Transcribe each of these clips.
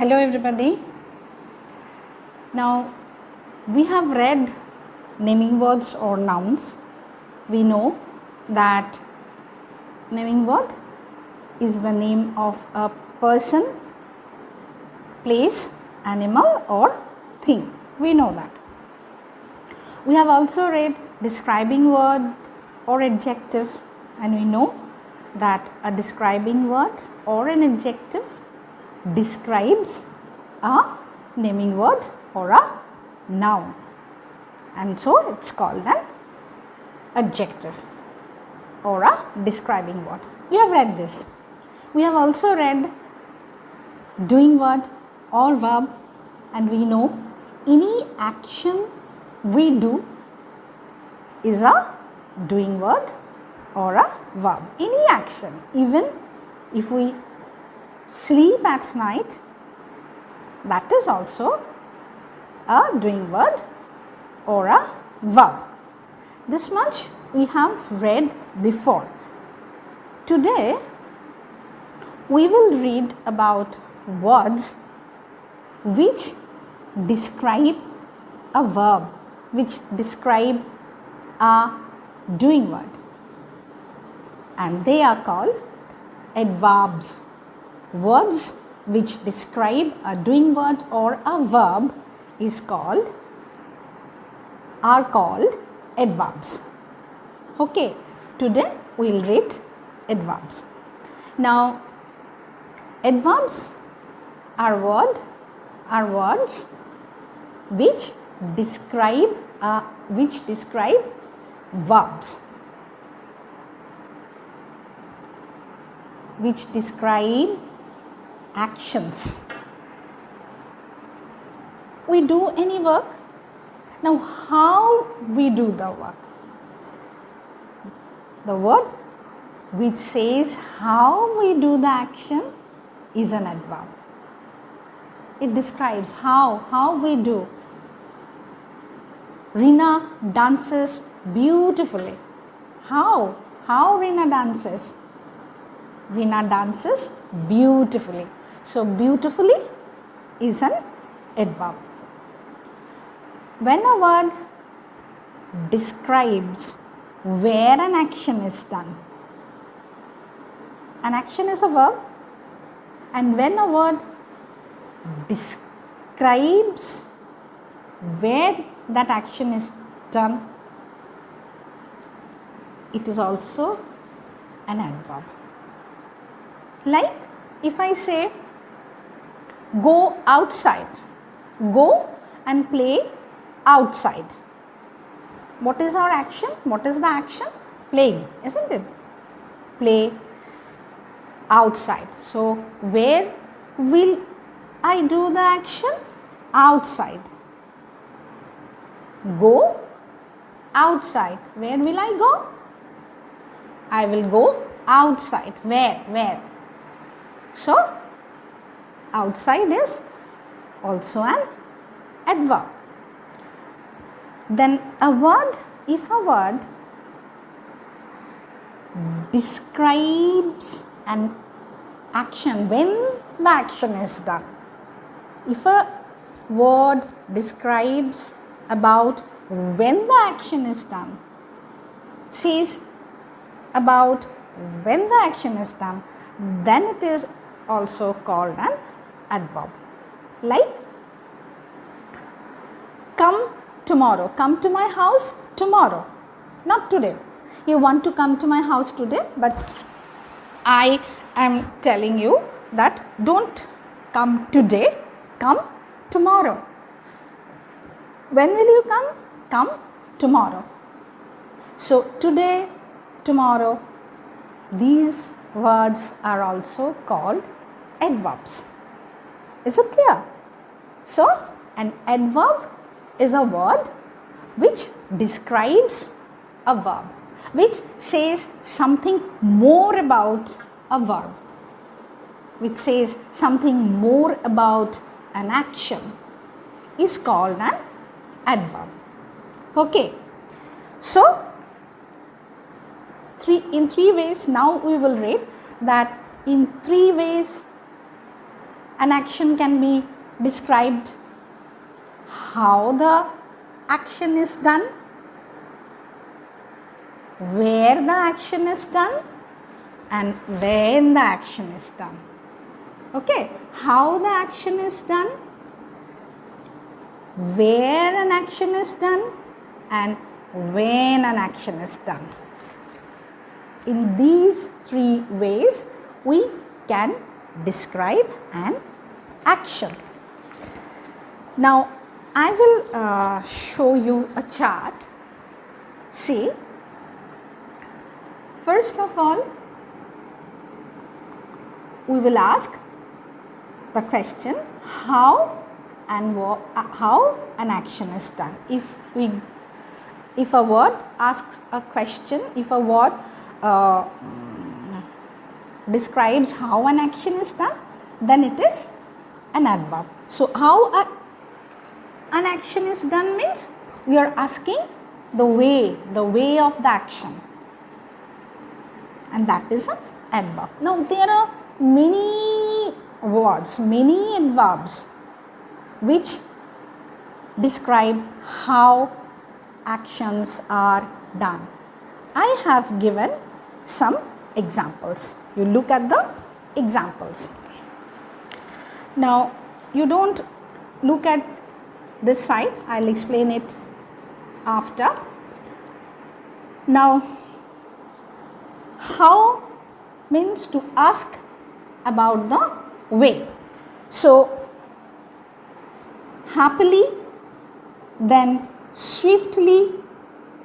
Hello everybody. Now we have read naming words or nouns. We know that naming word is the name of a person, place, animal or thing. We know that. We have also read describing word or adjective, and we know that a describing word or an adjective describes a naming word or a noun, and so it's called an adjective or a describing word. We have read this. We have also read doing word or verb, and we know any action we do is a doing word or a verb. Any action, even if we sleep at night, that is also a doing word or a verb. This much we have read before. Today we will read about words which describe a verb, which describe a doing word, and they are called adverbs. Words which describe a doing word or a verb are called adverbs. Okay, today we will read adverbs. Now, adverbs are words which describe verbs, which describe actions. We do any work. Now, how we do the work? The word which says how we do the action is an adverb. It describes how we do. Rina dances beautifully. How Rina dances? Rina dances beautifully. So, beautifully is an adverb. When a word describes where an action is done, an action is a verb, and when a word describes where that action is done, it is also an adverb. Like if I say go outside, go and play outside. What is our action? What is the action? Playing, isn't it? Play outside. So, where will I do the action? Outside. Go outside. Where will I go? I will go outside. Where? So, outside is also an adverb. Then if a word describes an action, when the action is done. If a word describes about when the action is done, says about when the action is done, then it is also called an adverb. Like come tomorrow, come to my house tomorrow, not today. You want to come to my house today, but I am telling you that don't come today, come tomorrow. When will you come? Come tomorrow. So, today, tomorrow, these words are also called adverbs. Is it clear? So, an adverb is a word which describes a verb, which says something more about a verb, which says something more about an action, is called an adverb. Okay. So, in three ways now we will read that in 3 ways an action can be described how the action is done, where the action is done, and when the action is done. Okay, how the action is done, where an action is done, and when an action is done. In these three ways we can describe an action. Now I will show you a chart. See, first of all we will ask the question how an action is done. If a word asks a question, if a word describes how an action is done, then it is an adverb. So how an action is done means we are asking the way of the action, and that is an adverb. Now there are many words, many adverbs which describe how actions are done. I have given some examples. You look at the examples. Now you don't look at this side, I will explain it after. Now how means to ask about the way. So happily, then swiftly,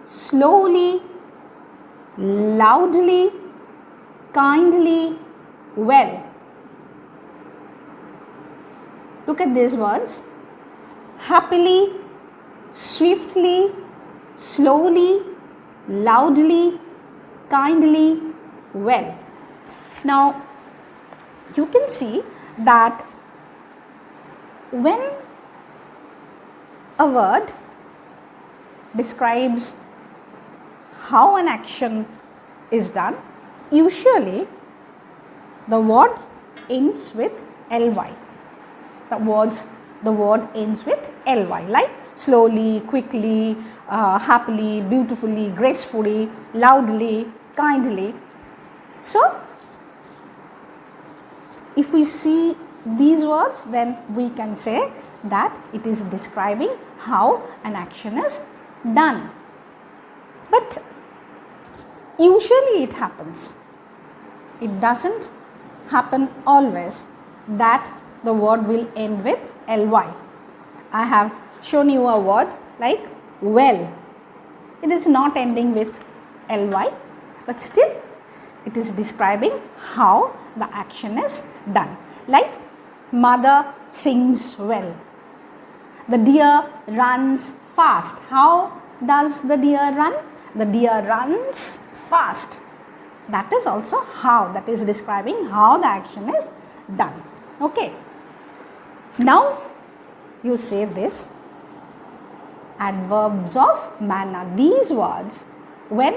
slowly, loudly, kindly, well. Look at these words: happily, swiftly, slowly, loudly, kindly, well. Now you can see that when a word describes how an action is done, usually the word ends with ly. The word ends with ly, like slowly, quickly, happily, beautifully, gracefully, loudly, kindly. So if we see these words, then we can say that it is describing how an action is done. But usually it happens. It doesn't happen always that the word will end with ly. I have shown you a word like well. It is not ending with ly, but still it is describing how the action is done. Like mother sings well. The deer runs fast. How does the deer run? The deer runs fast. That is also how, that is describing how the action is done. Okay. Now you say this: adverbs of manner. These words, when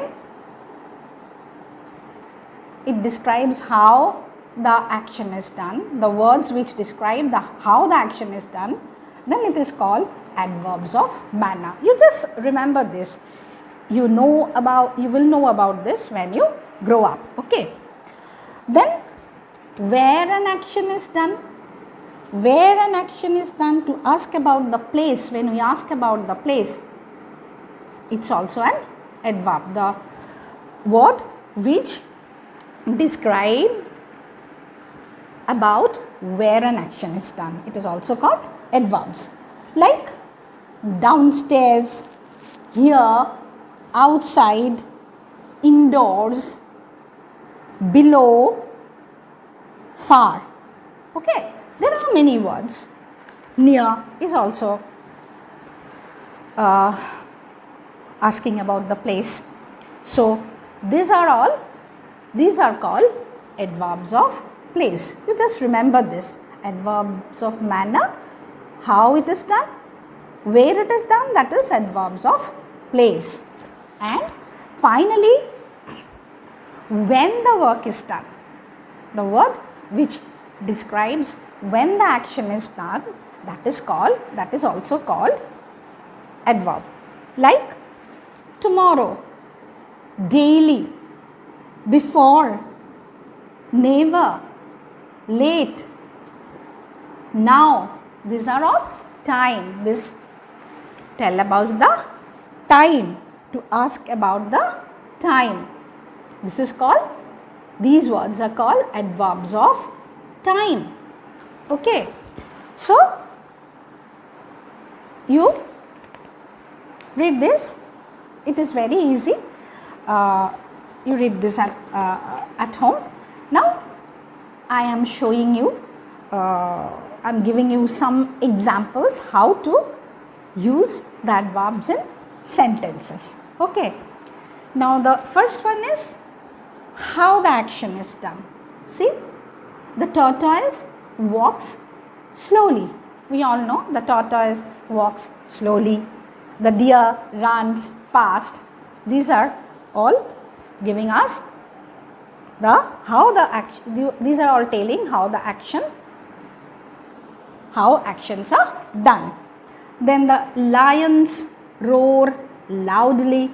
it describes how the action is done, the words which describe how the action is done, then it is called adverbs of manner. You just remember this. You will know about this when you grow up. Okay. Then where an action is done, where an action is done, to ask about the place. When we ask about the place, it's also an adverb. The word which describe about where an action is done, it is also called adverbs. Like downstairs, here, outside, indoors, below, far. Okay, there are many words. Near is also asking about the place. So these are called adverbs of place. You just remember this: adverbs of manner, how it is done, where it is done, that is adverbs of place. And finally, when the work is done, the word which describes when the action is done, that is also called adverb. Like tomorrow, daily, before, never, late, now. These are all time. This tell about the time, to ask about the time. This is called, these words are called adverbs of time. Okay. So, you read this. It is very easy. You read this at home. Now, I am showing you, I am giving you some examples how to use the adverbs in sentences. Okay. Now, the first one is how the action is done. See, the tortoise walks slowly. We all know the tortoise walks slowly. The deer runs fast. These are all giving us the how the action. These are all telling how the action, how actions are done. Then the lions roar loudly.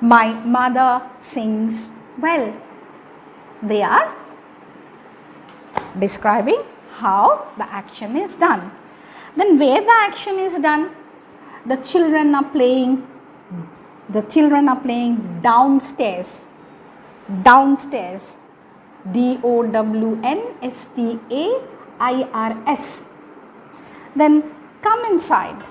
My mother sings well. They are describing how the action is done. Then where the action is done, the children are playing. The children are playing downstairs. Downstairs. DOWNSTAIRS. Then come inside.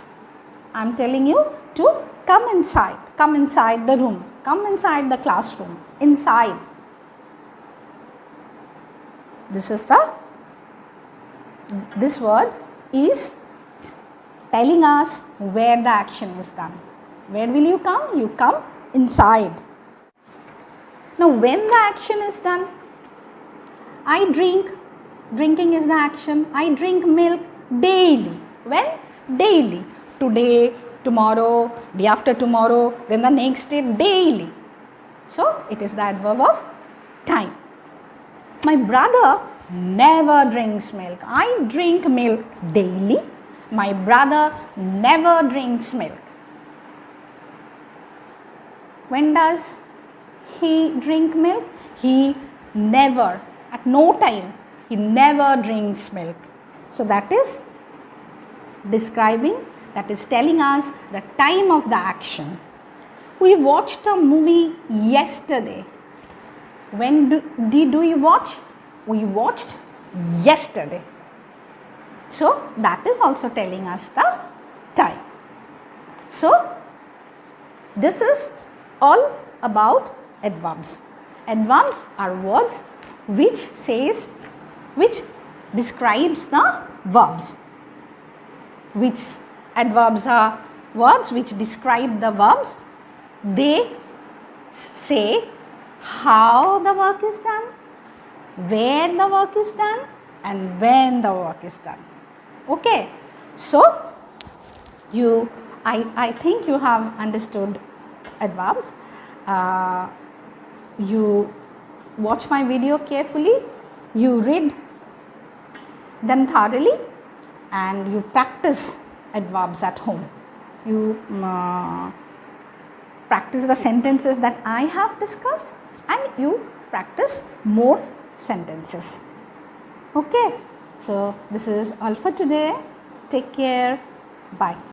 I am telling you to come inside. Come inside the room. Come inside the classroom. Inside. This word is telling us where the action is done. Where will you come? You come inside. Now, when the action is done, I drink. Drinking is the action. I drink milk daily. When? Daily. Today, tomorrow, day after tomorrow, then the next day, daily. So, it is the adverb of time. My brother never drinks milk. I drink milk daily. My brother never drinks milk. When does he drink milk? He never, at no time, he never drinks milk. So, that is describing, that is telling us the time of the action. We watched a movie yesterday. When did we watch? We watched yesterday. So, that is also telling us the time. So, this is all about adverbs. Adverbs are words which describes the verbs. Which adverbs are words which describe the verbs. They say how the work is done, where the work is done, and when the work is done. Okay. So, I think you have understood adverbs. You watch my video carefully, you read them thoroughly, and you practice adverbs at home. You practice the sentences that I have discussed, and you practice more sentences. Okay. So, this is all for today. Take care. Bye.